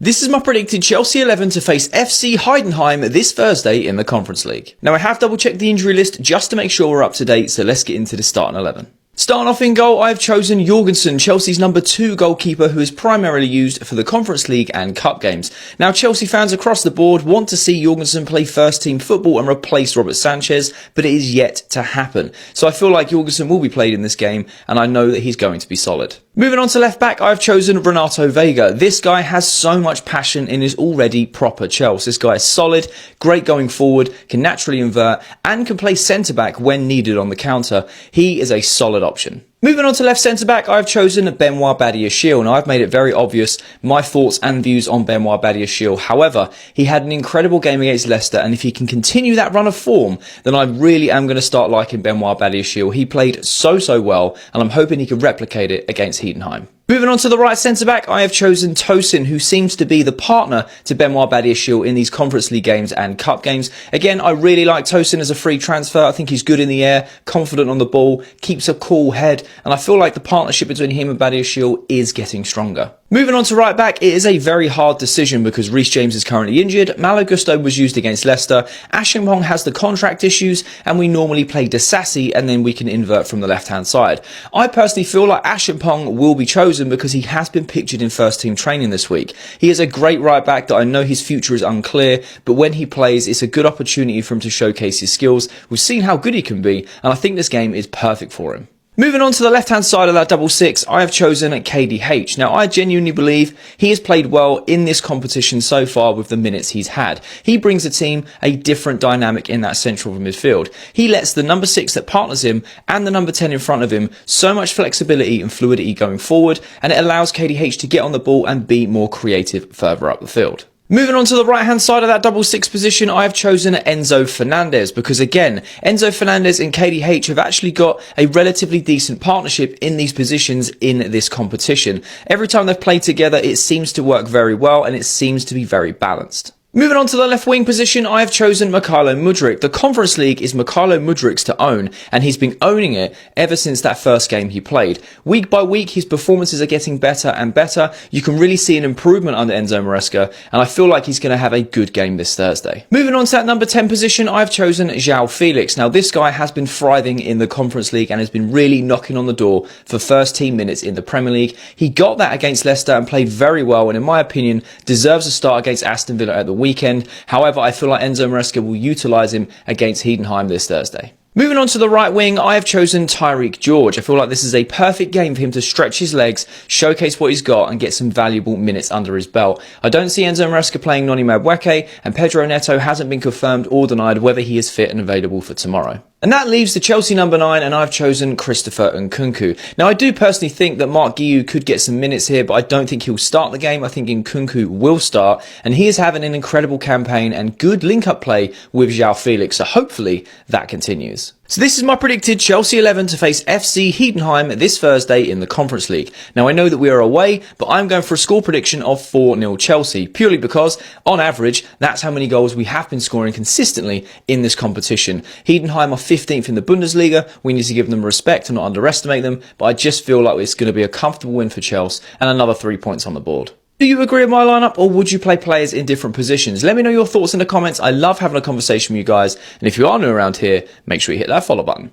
This is my predicted Chelsea 11 to face FC Heidenheim this Thursday in the Conference League. Now I have double checked the injury list just to make sure we're up to date, so let's get into the starting 11. Starting off in goal, I've chosen Jorgensen, Chelsea's number 2 goalkeeper who is primarily used for the Conference League and Cup games. Now Chelsea fans across the board want to see Jorgensen play first team football and replace Robert Sanchez, but it is yet to happen. So I feel like Jorgensen will be played in this game and I know that he's going to be solid. Moving on to left back, I've chosen Renato Vega. This guy has so much passion and is already proper Chelsea. This guy is solid, great going forward, can naturally invert and can play centre back when needed on the counter. He is a solid option. Moving on to left centre-back, I've chosen Benoit Badiashile. Now, I've made it very obvious my thoughts and views on Benoit Badiashile. However, he had an incredible game against Leicester, and if he can continue that run of form, then I really am going to start liking Benoit Badiashile. He played so well, and I'm hoping he can replicate it against Heidenheim. Moving on to the right centre-back, I have chosen Tosin, who seems to be the partner to Benoit Badiashile in these Conference League games and Cup games. Again, I really like Tosin as a free transfer. I think he's good in the air, confident on the ball, keeps a cool head, and I feel like the partnership between him and Badiashile is getting stronger. Moving on to right back, it is a very hard decision because Reece James is currently injured, Malo Gusto was used against Leicester, Acheampong has the contract issues, and we normally play Disasi and then we can invert from the left-hand side. I personally feel like Acheampong will be chosen because he has been pictured in first team training this week. He is a great right back that I know his future is unclear, but when he plays, it's a good opportunity for him to showcase his skills. We've seen how good he can be, and I think this game is perfect for him. Moving on to the left-hand side of that double six, I have chosen KDH. Now, I genuinely believe he has played well in this competition so far with the minutes he's had. He brings the team a different dynamic in that central midfield. He lets the number 6 that partners him and the number 10 in front of him so much flexibility and fluidity going forward, and it allows KDH to get on the ball and be more creative further up the field. Moving on to the right-hand side of that double six position, I have chosen Enzo Fernandez because, again, Enzo Fernandez and KDH have actually got a relatively decent partnership in these positions in this competition. Every time they've played together, it seems to work very well and it seems to be very balanced. Moving on to the left wing position, I have chosen Mykhailo Mudryk. The Conference League is Mykhailo Mudryk's to own, and he's been owning it ever since that first game he played. Week by week, his performances are getting better and better. You can really see an improvement under Enzo Maresca, and I feel like he's going to have a good game this Thursday. Moving on to that number 10 position, I've chosen João Felix. Now, this guy has been thriving in the Conference League and has been really knocking on the door for first team minutes in the Premier League. He got that against Leicester and played very well, and in my opinion, deserves a start against Aston Villa at the weekend. However, I feel like Enzo Maresca will utilise him against Heidenheim this Thursday. Moving on to the right wing, I have chosen Tyreek George. I feel like this is a perfect game for him to stretch his legs, showcase what he's got, and get some valuable minutes under his belt. I don't see Enzo Maresca playing Noni Madueke, and Pedro Neto hasn't been confirmed or denied whether he is fit and available for tomorrow. And that leaves the Chelsea number 9, and I've chosen Christopher Nkunku. Now, I do personally think that Mark Guiu could get some minutes here, but I don't think he'll start the game. I think Nkunku will start, and he is having an incredible campaign and good link-up play with João Felix, so hopefully that continues. So this is my predicted Chelsea 11 to face FC Heidenheim this Thursday in the Conference League. Now, I know that we are away, but I'm going for a score prediction of 4-0 Chelsea, purely because, on average, that's how many goals we have been scoring consistently in this competition. Heidenheim are 15th in the Bundesliga. We need to give them respect and not underestimate them, but I just feel like it's going to be a comfortable win for Chelsea and another 3 points on the board. Do you agree with my lineup, or would you play players in different positions? Let me know your thoughts in the comments. I love having a conversation with you guys. And if you are new around here, make sure you hit that follow button.